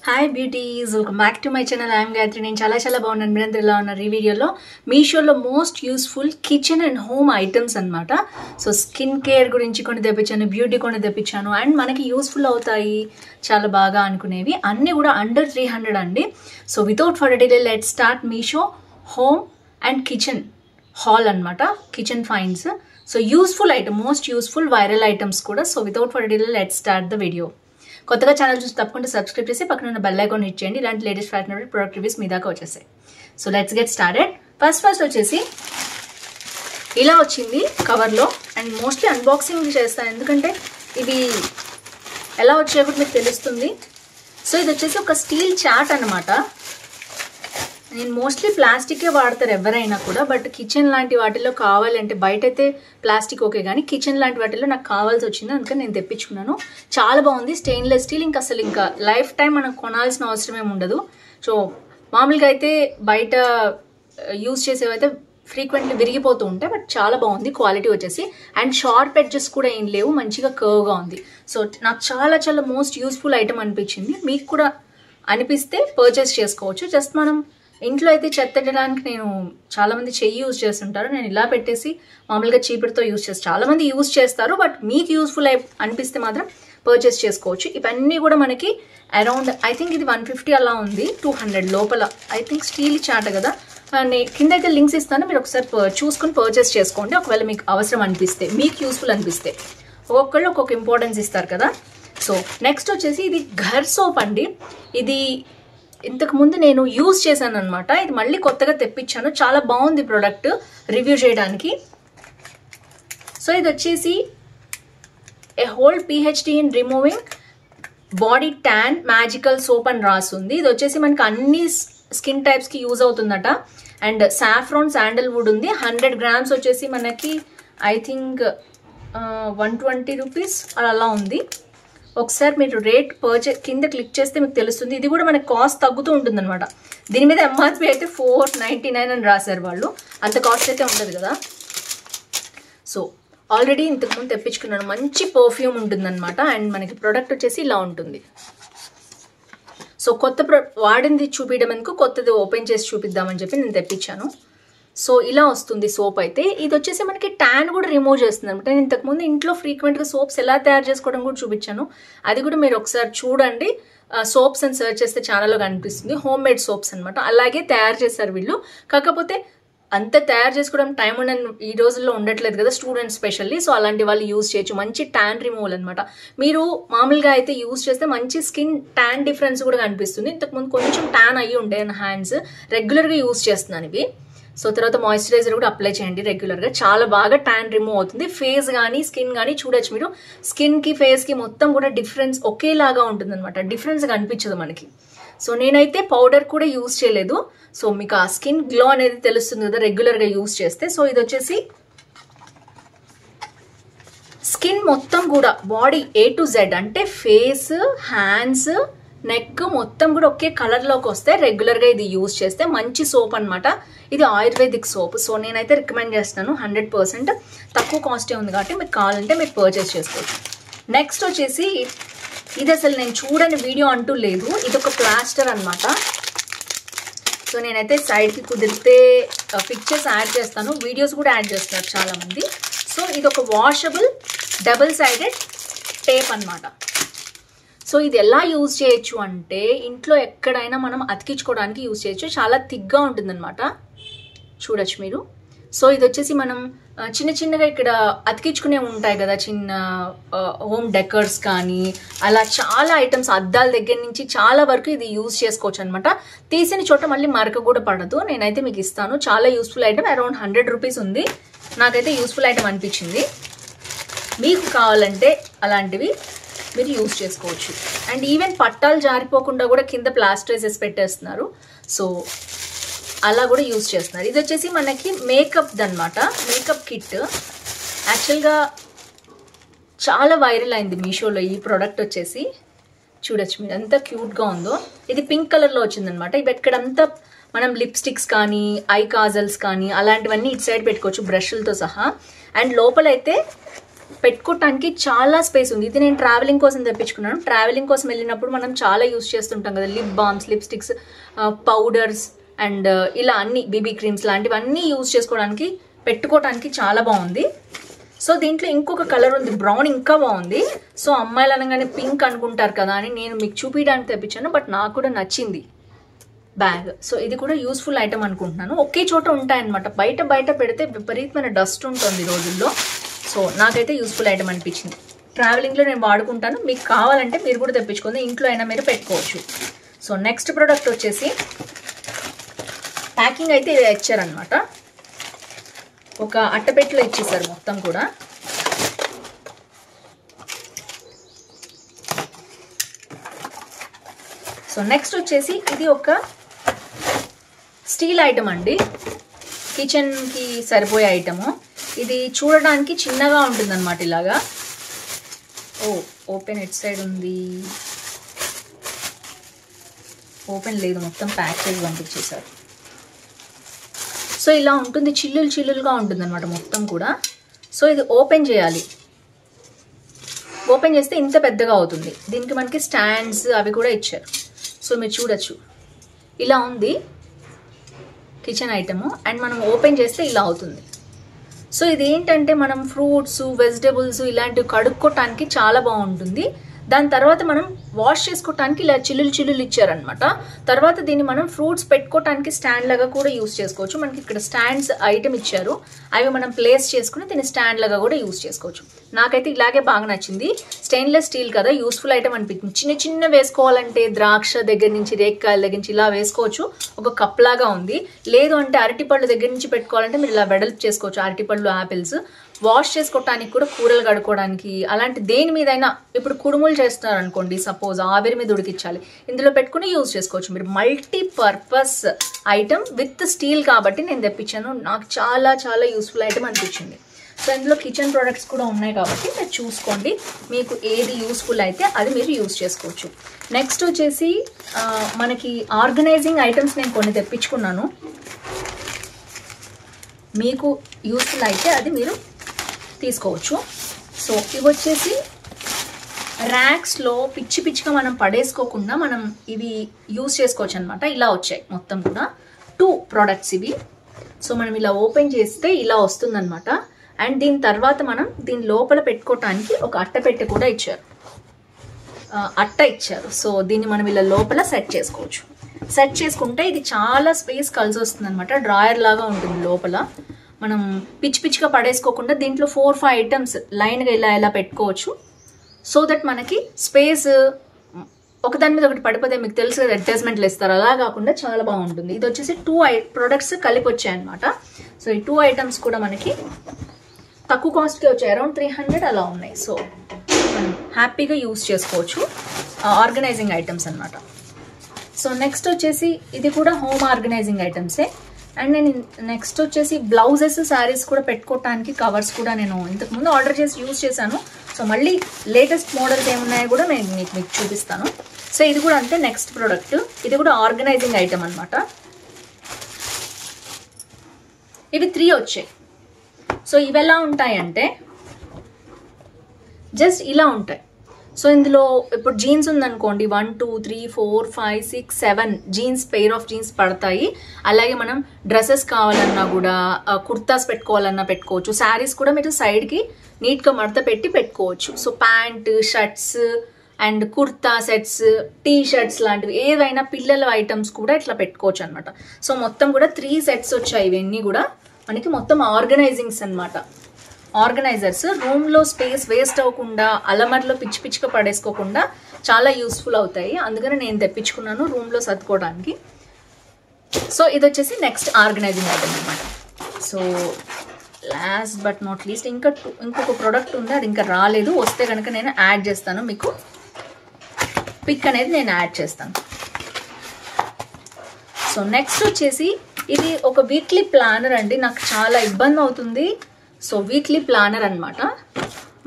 Hi beauties, welcome back to my channel. I'm Gayatri. నేను చాలా బాగున్నాను. మీరందరూ ఎలా ఉన్నారు? ఈ వీడియోలో మీషోలో most useful kitchen and home items అనమాట. సో స్కిన్ కేర్ గురించి కొన్ని తెప్పించాను, బ్యూటీ కొన్ని తెప్పించాను, అండ్ మనకి యూస్ఫుల్ అవుతాయి చాలా బాగా అనుకునేవి అన్నీ కూడా అండర్ 300 అండి. So without for delay let start Meesho home and kitchen hall అనమాట. Kitchen finds. So useful item, most useful viral items కూడా. So without for delay let start the video. కొత్తగా ఛానల్ చూసి తప్పకుండా సబ్స్క్రైబ్ చేసి పక్కన ఉన్న bell icon hit చేయండి. ఇలాంటి లేటెస్ట్ ఫ్యాషన్ ప్రొడక్ట్ రివ్యూస్ మీ దాకా వచ్చేసాయి. So let's get started. First వచ్చేసి ఇలా వచ్చింది కవర్లో, అండ్ మోస్ట్లీ అన్బాక్సింగ్ చేస్తాను ఎందుకంటే ఇవి ఎలా వచ్చాయో కూడా మీకు తెలుస్తుంది. సో ఇది వచ్చేసి ఒక స్టీల్ చాట్ అనమాట. నేను మోస్ట్లీ ప్లాస్టికే వాడతారు ఎవరైనా కూడా, బట్ కిచెన్ లాంటి వాటిల్లో కావాలంటే బయట అయితే ప్లాస్టిక్ ఓకే, కానీ కిచెన్ లాంటి వాటిల్లో నాకు కావాల్సి వచ్చింది, అందుకని నేను తెప్పించుకున్నాను. చాలా బాగుంది, స్టెయిన్లెస్ స్టీల్. ఇంకా లైఫ్ టైం మనం కొనాల్సిన అవసరం ఏమి ఉండదు. సో మామూలుగా అయితే బయట యూజ్ చేసేవైతే ఫ్రీక్వెంట్లీ విరిగిపోతూ ఉంటాయి, బట్ చాలా బాగుంది క్వాలిటీ వచ్చేసి. అండ్ షార్ప్ ఎడ్జెస్ కూడా ఏం లేవు, మంచిగా కర్వ్గా ఉంది. సో నాకు చాలా మోస్ట్ యూస్ఫుల్ ఐటమ్ అనిపించింది. మీకు కూడా అనిపిస్తే పర్చేస్ చేసుకోవచ్చు. జస్ట్ మనం ఇంట్లో అయితే చెత్తడానికి నేను చాలామంది చెయ్యి యూజ్ చేస్తుంటారు, నేను ఇలా పెట్టేసి మామూలుగా చీపురుతో యూజ్ చేస్తాను. చాలామంది యూజ్ చేస్తారు, బట్ మీకు యూస్ఫుల్ అనిపిస్తే మాత్రం పర్చేస్ చేసుకోవచ్చు. ఇవన్నీ కూడా మనకి అరౌండ్ ఐ థింక్ ఇది 150 అలా ఉంది, 200 లోపల. ఐ థింక్ స్టీల్ చాట కదా. కింద అయితే లింక్స్ ఇస్తాను, మీరు ఒకసారి చూసుకుని పర్చేస్ చేసుకోండి ఒకవేళ మీకు అవసరం అనిపిస్తే, మీకు యూస్ఫుల్ అనిపిస్తే. ఒక్కొక్కళ్ళు ఒక్కొక్క ఇంపార్టెన్స్ ఇస్తారు కదా. సో నెక్స్ట్ వచ్చేసి ఇది ఘర్ సోప్ అండి. ఇది ఇంతకు ముందు నేను యూజ్ చేశాను అనమాట, ఇది మళ్ళీ కొత్తగా తెప్పించాను. చాలా బాగుంది ప్రోడక్ట్ రివ్యూ చేయడానికి. సో ఇది వచ్చేసి a hold PhD in removing body tan magical soap అని రాస్తుంది. ఇది వచ్చేసి మనకి అన్ని స్కిన్ టైప్స్కి యూజ్ అవుతుందట. అండ్ సాఫ్రాన్ శాండల్వుడ్ ఉంది. 100 grams వచ్చేసి మనకి ఐ థింక్ 120 రూపీస్ అలా ఉంది. ఒకసారి మీరు రేట్ పర్చేస్ కింద క్లిక్ చేస్తే మీకు తెలుస్తుంది. ఇది కూడా మనకి కాస్ట్ తగ్గుతూ ఉంటుంది అనమాట. దీని మీద ఎంఆర్పి అయితే 499 అని రాశారు వాళ్ళు, అంత కాస్ట్ అయితే ఉండదు కదా. సో ఆల్రెడీ ఇంతకుముందు తెప్పించుకున్నాను. మంచి పర్ఫ్యూమ్ ఉంటుందన్నమాట. అండ్ మనకి ప్రోడక్ట్ వచ్చేసి ఇలా ఉంటుంది. సో కొత్త వాడింది చూపించడం ఎందుకు, కొత్తది ఓపెన్ చేసి చూపిద్దామని చెప్పి నేను తెప్పించాను. సో ఇలా వస్తుంది సోప్ అయితే. ఇది వచ్చేసి మనకి ట్యాన్ కూడా రిమూవ్ చేస్తుంది అనమాట. నేను ఇంతకుముందు ఇంట్లో ఫ్రీక్వెంట్గా సోప్స్ ఎలా తయారు చేసుకోవడం కూడా చూపించాను, అది కూడా మీరు ఒకసారి చూడండి. సోప్స్ అని సర్చ్ చేస్తే ఛానల్లో కనిపిస్తుంది. హోమ్ మేడ్ సోప్స్ అనమాట. అలాగే తయారు చేశారు వీళ్ళు. కాకపోతే అంత తయారు చేసుకోవడం టైం ఈ రోజుల్లో ఉండట్లేదు కదా స్టూడెంట్స్ స్పెషల్లీ. సో అలాంటి వాళ్ళు యూజ్ చేయొచ్చు. మంచి ట్యాన్ రిమూవల్ అనమాట. మీరు మామూలుగా అయితే యూజ్ చేస్తే మంచి స్కిన్ ట్యాన్ డిఫరెన్స్ కూడా కనిపిస్తుంది. ఇంతకుముందు కొంచెం ట్యాన్ అయ్యి ఉండే హ్యాండ్స్, రెగ్యులర్గా యూజ్ చేస్తున్నాను ఇవి. సో తర్వాత మాయిశ్చరైజర్ కూడా అప్లై చేయండి రెగ్యులర్గా. చాలా బాగా ట్యాన్ రిమూవ్ అవుతుంది. ఫేస్ కానీ స్కిన్ కానీ చూడొచ్చు మీరు. స్కిన్కి ఫేస్కి మొత్తం కూడా డిఫరెన్స్ ఒకేలాగా ఉంటుంది అనమాట. డిఫరెన్స్ కనిపించదు మనకి. సో నేనైతే పౌడర్ కూడా యూజ్ చేయలేదు. సో మీకు ఆ స్కిన్ గ్లో అనేది తెలుస్తుంది కదా రెగ్యులర్గా యూజ్ చేస్తే. సో ఇది వచ్చేసి స్కిన్ మొత్తం కూడా బాడీ A to Z అంటే ఫేస్, హ్యాండ్స్, నెక్ మొత్తం కూడా ఒకే కలర్లోకి వస్తే రెగ్యులర్గా ఇది యూజ్ చేస్తే మంచి సోప్ అనమాట. ఇది ఆయుర్వేదిక్ సోప్. సో నేనైతే రికమెండ్ చేస్తాను. 100% తక్కువ కాస్టే ఉంది కాబట్టి మీకు కావాలంటే మీరు పర్చేస్ చేసుకోవచ్చు. నెక్స్ట్ వచ్చేసి ఇది అసలు నేను చూడని వీడియో అంటూ లేదు. ఇది ఒక ప్లాస్టర్ అనమాట. సో నేనైతే సైడ్కి కుదిరితే పిక్చర్స్ యాడ్ చేస్తాను, వీడియోస్ కూడా యాడ్ చేస్తున్నారు చాలామంది. సో ఇది ఒక వాషబుల్ డబుల్ సైడెడ్ టేప్ అనమాట. సో ఇది ఎలా యూజ్ చేయొచ్చు అంటే ఇంట్లో ఎక్కడైనా మనం అతికించుకోవడానికి యూజ్ చేయొచ్చు. చాలా థిక్గా ఉంటుందన్నమాట, చూడొచ్చు మీరు. సో ఇది వచ్చేసి మనం చిన్నగా ఇక్కడ అతికించుకునే ఉంటాయి కదా చిన్న హోమ్ డెకర్స్ కానీ అలా చాలా ఐటమ్స్, అద్దాల దగ్గర నుంచి చాలా వరకు ఇది యూజ్ చేసుకోవచ్చు అనమాట. తీసిన చోట మళ్ళీ మరక కూడా పడదు. నేనైతే మీకు ఇస్తాను. చాలా యూస్ఫుల్ ఐటమ్. అరౌండ్ 100 రూపీస్ ఉంది. నాకైతే యూస్ఫుల్ ఐటమ్ అనిపించింది. మీకు కావాలంటే అలాంటివి మీరు యూజ్ చేసుకోవచ్చు. అండ్ ఈవెన్ పట్టాలు జారిపోకుండా కూడా కింద ప్లాస్టరైజెస్ పెట్టేస్తున్నారు. సో అలా కూడా యూజ్ చేస్తున్నారు. ఇది వచ్చేసి మనకి మేకప్ అనమాట, మేకప్ కిట్. యాక్చువల్గా చాలా వైరల్ అయింది మీషోలో ఈ ప్రోడక్ట్ వచ్చేసి. చూడొచ్చు మీరు ఎంత క్యూట్గా ఉందో. ఇది పింక్ కలర్లో వచ్చిందనమాట. ఇవి ఎక్కడంతా మనం లిప్స్టిక్స్ కానీ ఐ కాజల్స్ కానీ అలాంటివన్నీ ఇటు సైడ్ పెట్టుకోవచ్చు బ్రష్లతో సహా. అండ్ లోపలైతే పెట్టుకోవటానికి చాలా స్పేస్ ఉంది. ఇది నేను ట్రావెలింగ్ కోసం తెప్పించుకున్నాను. ట్రావెలింగ్ కోసం వెళ్ళినప్పుడు మనం చాలా యూస్ చేస్తుంటాం కదా, lip balms, lipsticks, powders and ఇలా అన్ని బీబీ క్రీమ్స్ లాంటివన్నీ యూస్ చేసుకోవడానికి పెట్టుకోవటానికి చాలా బాగుంది. సో దీంట్లో ఇంకొక కలర్ ఉంది, బ్రౌన్, ఇంకా బాగుంది. సో అమ్మాయిలు అనగానే పింక్ అనుకుంటారు కదా అని నేను మీకు చూపించడానికి తెప్పించాను. బట్ నాకు కూడా నచ్చింది బ్యాగ్. సో ఇది కూడా యూస్ఫుల్ ఐటమ్ అనుకుంటున్నాను. ఒకే చోట ఉంటాయన్నమాట. బయట పెడితే విపరీతమైన డస్ట్ ఉంటుంది రోజుల్లో. సో నాకైతే యూస్ఫుల్ ఐటమ్ అనిపించింది. ట్రావెలింగ్లో నేను వాడుకుంటాను. మీకు కావాలంటే మీరు కూడా తెప్పించుకుంది, ఇంట్లో అయినా మీరు పెట్టుకోవచ్చు. సో నెక్స్ట్ ప్రోడక్ట్ వచ్చేసి ప్యాకింగ్ అయితే ఇలా ఇచ్చారనమాట. ఒక అట్టపెట్టెలో ఇచ్చేసారు మొత్తం కూడా. సో నెక్స్ట్ వచ్చేసి ఇది ఒక స్టీల్ ఐటమ్ అండి, కిచెన్కి సరిపోయే ఐటము. ఇది చూడడానికి చిన్నగా ఉంటుంది అనమాట ఇలాగా. ఓపెన్ ఎట్ సైడ్ ఉంది, ఓపెన్ లేదు, మొత్తం ప్యాక్ చేసి పంపించేశారు. సో ఇలా ఉంటుంది, చిల్లులుగా ఉంటుంది అనమాట మొత్తం కూడా. సో ఇది ఓపెన్ చేయాలి. ఓపెన్ చేస్తే ఇంత పెద్దగా అవుతుంది. దీనికి మనకి స్టాండ్స్ అవి కూడా ఇచ్చారు. సో మీరు చూడొచ్చు, ఇలా ఉంది కిచెన్ ఐటము. అండ్ మనం ఓపెన్ చేస్తే ఇలా అవుతుంది. సో ఇది ఏంటంటే మనం ఫ్రూట్స్, వెజిటేబుల్స్ ఇలాంటివి కడుక్కోవటానికి చాలా బాగుంటుంది. దాని తర్వాత మనం వాష్ చేసుకోవటానికి ఇలా చిల్లులు ఇచ్చారనమాట. తర్వాత దీన్ని మనం ఫ్రూట్స్ పెట్టుకోవటానికి స్టాండ్ లాగా కూడా యూస్ చేసుకోవచ్చు. మనకి ఇక్కడ స్టాండ్స్ ఐటమ్ ఇచ్చారు, అవి మనం ప్లేస్ చేసుకుని దీన్ని స్టాండ్ లాగా కూడా యూస్ చేసుకోవచ్చు. నాకైతే ఇలాగే బాగా నచ్చింది. స్టెయిన్లెస్ స్టీల్ కదా, యూస్ఫుల్ ఐటమ్ అనిపించింది. చిన్న వేసుకోవాలంటే ద్రాక్ష దగ్గర నుంచి, రేక్కాయల దగ్గర నుంచి ఇలా వేసుకోవచ్చు. ఒక కప్ లాగా ఉంది. లేదు అంటే అరటిపళ్ళు దగ్గర నుంచి పెట్టుకోవాలంటే మీరు ఇలా వెడల్పు చేసుకోవచ్చు. అరటిపళ్ళు, యాపిల్స్ వాష్ చేసుకోవటానికి కూడా, కూరలు కడుక్కోవడానికి, అలాంటి దేని మీదైనా. ఇప్పుడు కుడుములు చేస్తున్నారు అనుకోండి, సపోజ్ ఆవిరి మీద ఉడికించాలి, ఇందులో పెట్టుకుని యూజ్ చేసుకోవచ్చు మీరు. మల్టీపర్పస్ ఐటమ్ విత్ స్టీల్ కాబట్టి నేను తెప్పించాను. నాకు చాలా యూస్ఫుల్ ఐటమ్ అనిపించింది. సో ఇందులో కిచెన్ ప్రొడక్ట్స్ కూడా ఉన్నాయి కాబట్టి మీరు చూసుకోండి, మీకు ఏది యూస్ఫుల్ అయితే అది మీరు యూజ్ చేసుకోవచ్చు. నెక్స్ట్ వచ్చేసి మనకి ఆర్గనైజింగ్ ఐటమ్స్ నేను కొన్ని తెప్పించుకున్నాను. మీకు యూస్ఫుల్ అయితే అది మీరు తీసుకోవచ్చు. సో ఇవి వచ్చేసి ర్యాక్స్లో పిచ్చిగా మనం పడేసుకోకుండా మనం ఇవి యూస్ చేసుకోవచ్చు అనమాట. ఇలా వచ్చాయి మొత్తం కూడా 2 ప్రోడక్ట్స్ ఇవి. సో మనం ఇలా ఓపెన్ చేస్తే ఇలా వస్తుందన్నమాట. అండ్ దీని తర్వాత మనం దీని లోపల పెట్టుకోవటానికి ఒక అట్టపెట్టె కూడా ఇచ్చారు, అట్ట ఇచ్చారు. సో దీన్ని మనం ఇలా లోపల సెట్ చేసుకోవచ్చు. సెట్ చేసుకుంటే ఇది చాలా స్పేస్ కలిసి వస్తుంది అనమాట. డ్రాయర్ లాగా ఉంటుంది లోపల. మనం పిచ్చిగా పడేసుకోకుండా దీంట్లో 4-5 ఐటమ్స్ లైన్గా ఇలా పెట్టుకోవచ్చు. సో దట్ మనకి స్పేస్ ఒకదాని మీద ఒకటి పడిపోతే మీకు తెలుసు కదా, అడ్జస్ట్మెంట్లు ఇస్తారు, అలా కాకుండా చాలా బాగుంటుంది. ఇది వచ్చేసి 2 ప్రొడక్ట్స్ కలిపి వచ్చాయన్నమాట. సో ఈ 2 ఐటమ్స్ కూడా మనకి తక్కువ కాస్ట్కి వచ్చాయి, అరౌండ్ 300 అలా ఉన్నాయి. సో మనం హ్యాపీగా యూస్ చేసుకోవచ్చు. ఆర్గనైజింగ్ ఐటమ్స్ అనమాట. సో నెక్స్ట్ వచ్చేసి ఇది కూడా హోమ్ ఆర్గనైజింగ్ ఐటమ్సే. అండ్ నేను నెక్స్ట్ వచ్చేసి బ్లౌజెస్, శారీస్ కూడా పెట్టుకోవటానికి కవర్స్ కూడా నేను ఇంతకుముందు ఆర్డర్ చేసి యూజ్ చేశాను. సో మళ్ళీ లేటెస్ట్ మోడల్స్ ఏమున్నాయో కూడా నేను మీకు చూపిస్తాను. సో ఇది కూడా అంతే, నెక్స్ట్ ప్రోడక్ట్. ఇది కూడా ఆర్గనైజింగ్ ఐటమ్ అనమాట. ఇవి 3 వచ్చాయి. సో ఇవి ఎలా ఉంటాయంటే జస్ట్ ఇలా ఉంటాయి. సో ఇందులో ఇప్పుడు జీన్స్ ఉందనుకోండి, 1 2 3 4 5 6 7 జీన్స్, పెయిర్ ఆఫ్ జీన్స్ పడతాయి. అలాగే మనం డ్రెస్సెస్ కావాలన్నా కూడా, కుర్తాస్ పెట్టుకోవాలన్నా పెట్టుకోవచ్చు. శారీస్ కూడా మీరు సైడ్కి నీట్గా మడత పెట్టి పెట్టుకోవచ్చు. So pant, shirts and kurta sets, T shirts లాంటివి ఏవైనా పిల్లల ఐటమ్స్ కూడా ఇట్లా పెట్టుకోవచ్చు అనమాట. సో మొత్తం కూడా 3 సెట్స్ వచ్చాయి. ఇవన్నీ కూడా మనకి మొత్తం ఆర్గనైజింగ్స్ అనమాట. ఆర్గనైజర్స్ రూమ్లో స్పేస్ వేస్ట్ అవ్వకుండా, అలమర్లో పిచ్చిగా పడేసుకోకుండా చాలా యూస్ఫుల్ అవుతాయి. అందుకని నేను తెప్పించుకున్నాను రూమ్లో సర్దుకోవడానికి. సో ఇది వచ్చేసి నెక్స్ట్ ఆర్గనైజింగ్ ఐటమ్ అనమాట. So last but not least ఇంకొక ప్రోడక్ట్ ఉంది, అది ఇంకా రాలేదు. వస్తే కనుక నేను యాడ్ చేస్తాను, మీకు పిక్ అనేది నేను యాడ్ చేస్తాను. సో నెక్స్ట్ వచ్చేసి ఇది ఒక వీక్లీ ప్లానర్ అండి. నాకు చాలా ఇబ్బంది అవుతుంది. సో వీక్లీ ప్లానర్ అనమాట.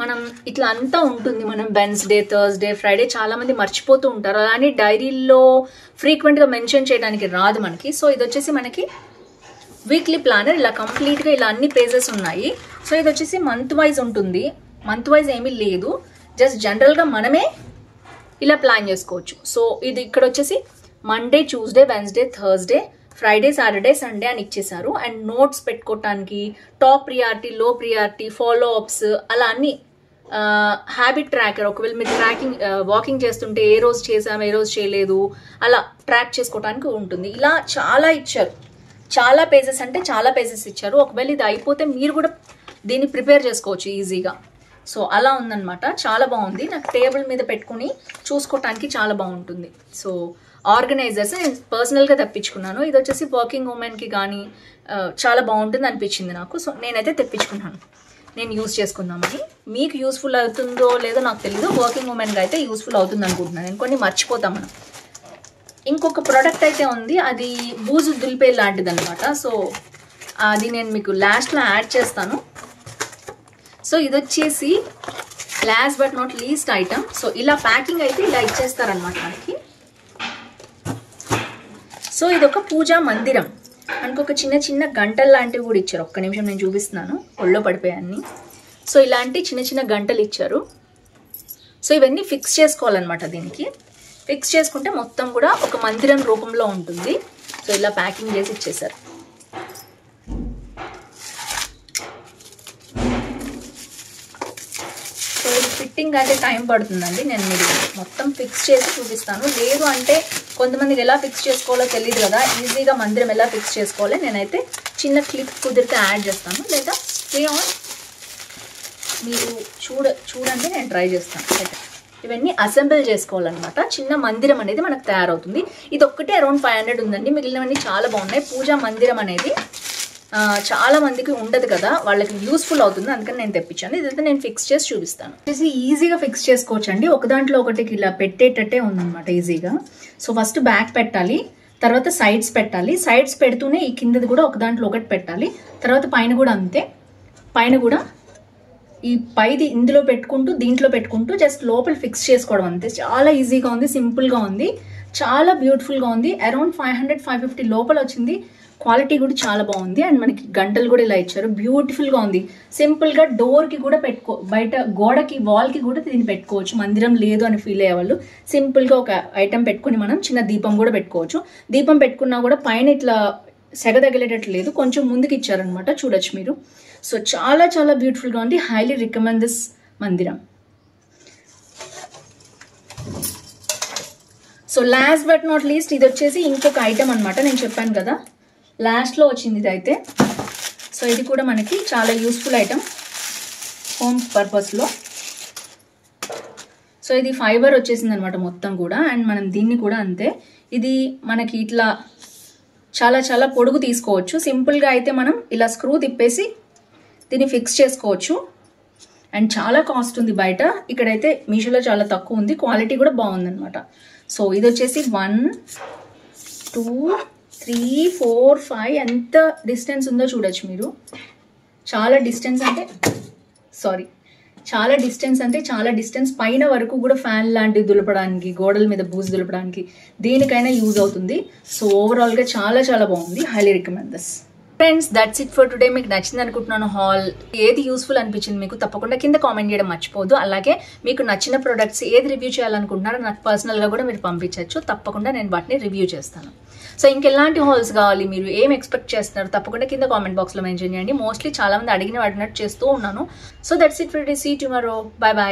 మనం ఇట్లా అంతా ఉంటుంది. మనం వెన్స్డే, థర్స్డే, ఫ్రైడే చాలామంది మర్చిపోతూ ఉంటారు. అలానే డైరీలో ఫ్రీక్వెంట్గా మెన్షన్ చేయడానికి రాదు మనకి. సో ఇది వచ్చేసి మనకి వీక్లీ ప్లానర్. ఇలా కంప్లీట్గా ఇలా అన్ని పేజెస్ ఉన్నాయి. సో ఇది వచ్చేసి మంత్ వైజ్ ఉంటుంది. మంత్ వైజ్ ఏమీ లేదు, జస్ట్ జనరల్గా మనమే ఇలా ప్లాన్ చేసుకోవచ్చు. సో ఇది ఇక్కడ వచ్చేసి Monday, Tuesday, Wednesday, Thursday, Friday, Saturday, Sunday అని ఇచ్చేసారు. అండ్ నోట్స్ పెట్టుకోవటానికి టాప్ ప్రియారిటీ, లో ప్రియారిటీ, ఫాలో అప్స్ అలా అన్ని, హ్యాబిట్ ట్రాకర్, ఒకవేళ మీరు వాకింగ్ చేస్తుంటే ఏ రోజు చేసాము ఏ రోజు చేయలేదు అలా ట్రాక్ చేసుకోవడానికి ఉంటుంది. ఇలా చాలా ఇచ్చారు, చాలా పేజెస్ అంటే చాలా పేజెస్ ఇచ్చారు. ఒకవేళ ఇది అయిపోతే మీరు కూడా దీన్ని ప్రిపేర్ చేసుకోవచ్చు ఈజీగా. సో అలా ఉందన్నమాట, చాలా బాగుంది. నాకు టేబుల్ మీద పెట్టుకుని చూసుకోవటానికి చాలా బాగుంటుంది. సో ఆర్గనైజర్స్ నేను పర్సనల్గా తెప్పించుకున్నాను. ఇది వచ్చేసి వర్కింగ్ ఉమెన్కి కానీ చాలా బాగుంటుంది అనిపించింది నాకు. సో నేనైతే తెప్పించుకున్నాను, నేను యూజ్ చేసుకుందామని. మీకు యూస్ఫుల్ అవుతుందో లేదో నాకు తెలియదు, వర్కింగ్ ఉమెన్గా అయితే యూస్ఫుల్ అవుతుంది అనుకుంటున్నాను. నేను కొన్ని మర్చిపోతాం మనం. ఇంకొక ప్రోడక్ట్ అయితే ఉంది, అది బూజు దులిపే లాంటిది అనమాట. సో అది నేను మీకు లాస్ట్లో యాడ్ చేస్తాను. సో ఇది వచ్చేసి last but not least item. So ఇలా ప్యాకింగ్ అయితే ఇలా ఇచ్చేస్తారనమాట మనకి. సో ఇది ఒక పూజా మందిరం, మనకు ఒక చిన్న చిన్న గంటలు లాంటివి కూడా ఇచ్చారు. ఒక్క నిమిషం నేను చూపిస్తున్నాను, ఒళ్ళో పడిపోయాన్ని. సో ఇలాంటి చిన్న చిన్న గంటలు ఇచ్చారు. సో ఇవన్నీ ఫిక్స్ చేసుకోవాలన్నమాట. దీనికి ఫిక్స్ చేసుకుంటే మొత్తం కూడా ఒక మందిరం రూపంలో ఉంటుంది. సో ఇలా ప్యాకింగ్ చేసి ఇచ్చేసారు. సో ఇది ఫిట్టింగ్ అయితే టైం పడుతుందండి, నేను మీరు మొత్తం ఫిక్స్ చేసి చూపిస్తాను. లేదు అంటే కొంతమందికి ఎలా ఫిక్స్ చేసుకోవాలో తెలియదు కదా, ఈజీగా మందిరం ఎలా ఫిక్స్ చేసుకోవాలి, నేనైతే చిన్న క్లిప్ కుదిరితే యాడ్ చేస్తాను, లేదా స్టే ఆన్ మీరు చూడండి నేను ట్రై చేస్తాను. ఇవన్నీ అసెంబుల్ చేసుకోవాలన్నమాట. చిన్న మందిరం అనేది మనకు తయారవుతుంది. ఇది ఒక్కటే అరౌండ్ 500 ఉందండి, మిగిలినవన్నీ చాలా బాగున్నాయి. పూజా మందిరం అనేది చాలా మందికి ఉండదు కదా, వాళ్ళకి యూస్ఫుల్ అవుతుంది, అందుకని నేను తెప్పించాను. ఇదైతే నేను ఫిక్స్ చేసి చూపిస్తాను. వచ్చేసి ఈజీగా ఫిక్స్ చేసుకోవచ్చు అండి, ఒక దాంట్లో ఒకటికి ఇలా పెట్టేటట్టే ఉందన్నమాట ఈజీగా. సో ఫస్ట్ బ్యాక్ పెట్టాలి, తర్వాత సైడ్స్ పెట్టాలి, సైడ్స్ పెడుతూనే ఈ కిందది కూడా ఒక దాంట్లో ఒకటి పెట్టాలి, తర్వాత పైన కూడా అంతే. పైన కూడా ఈ పైది ఇందులో పెట్టుకుంటూ దీంట్లో పెట్టుకుంటూ జస్ట్ లోపల ఫిక్స్ చేసుకోవడం అంతే. చాలా ఈజీగా ఉంది, సింపుల్గా ఉంది, చాలా బ్యూటిఫుల్గా ఉంది. అరౌండ్ 500-550 లోపల వచ్చింది. క్వాలిటీ కూడా చాలా బాగుంది. అండ్ మనకి గంటలు కూడా ఇలా ఇచ్చారు, బ్యూటిఫుల్గా ఉంది. సింపుల్గా డోర్కి కూడా బయట గోడకి వాల్కి కూడా దీన్ని పెట్టుకోవచ్చు. మందిరం లేదు అని ఫీల్ అయ్యేవాళ్ళు సింపుల్గా ఒక ఐటెం పెట్టుకుని మనం చిన్న దీపం కూడా పెట్టుకోవచ్చు. దీపం పెట్టుకున్నా కూడా పైన ఇట్లా సెగ తగిలేటట్లు లేదు, కొంచెం ముందుకు ఇచ్చారనమాట, చూడొచ్చు మీరు. సో చాలా చాలా బ్యూటిఫుల్గా ఉంది. హైలీ రికమెండ్ దిస్ మందిరం. So last but not least ఇది వచ్చేసి ఇంకొక ఐటమ్ అనమాట. నేను చెప్పాను కదా లాస్ట్లో వచ్చింది ఇది అయితే. సో ఇది కూడా మనకి చాలా యూస్ఫుల్ ఐటమ్ హోమ్ పర్పస్లో. సో ఇది ఫైబర్ వచ్చేసింది అనమాట మొత్తం కూడా. అండ్ మనం దీన్ని కూడా అంతే, ఇది మనకి ఇట్లా చాలా చాలా పొడుగు తీసుకోవచ్చు. సింపుల్గా అయితే మనం ఇలా స్క్రూ తిప్పేసి దీన్ని ఫిక్స్ చేసుకోవచ్చు. అండ్ చాలా కాస్ట్ ఉంది బయట, ఇక్కడైతే మీషోలో చాలా తక్కువ ఉంది, క్వాలిటీ కూడా బాగుందన్నమాట. సో ఇది వచ్చేసి 1 2 3 4 5 ఎంత డిస్టెన్స్ ఉందో చూడొచ్చు మీరు. చాలా డిస్టెన్స్ అంటే చాలా డిస్టెన్స్ పైన వరకు కూడా ఫ్యాన్ లాంటివి దులపడానికి, గోడల మీద బూజు దులపడానికి, దేనికైనా యూజ్ అవుతుంది. సో ఓవరాల్గా చాలా చాలా బాగుంది. Highly recommend this. Friends that's it for today. మీకు నచ్చింది అనుకుంటున్నాను హాల్. ఏది యూస్ఫుల్ అనిపించింది మీకు తప్పకుండా కింద కామెంట్ చేయడం మర్చిపోదు. అలాగే మీకు నచ్చిన ప్రొడక్ట్స్ ఏది రివ్యూ చేయాలనుకుంటున్నారో నాకు పర్సనల్గా కూడా మీరు పంపించవచ్చు, తప్పకుండా నేను వాటిని రివ్యూ చేస్తాను. సో ఇంకెలాంటి హాల్స్ కావాలి, మీరు ఏం ఎక్స్పెక్ట్ చేస్తున్నారు తప్పకుండా కింద కామెంట్ బాక్స్లో మెన్షన్ చేయండి. మోస్ట్లీ చాలా మంది అడిగిన వాటినట్టు చేస్తూ ఉన్నాను. So that's it for today. See tomorrow. Bye bye.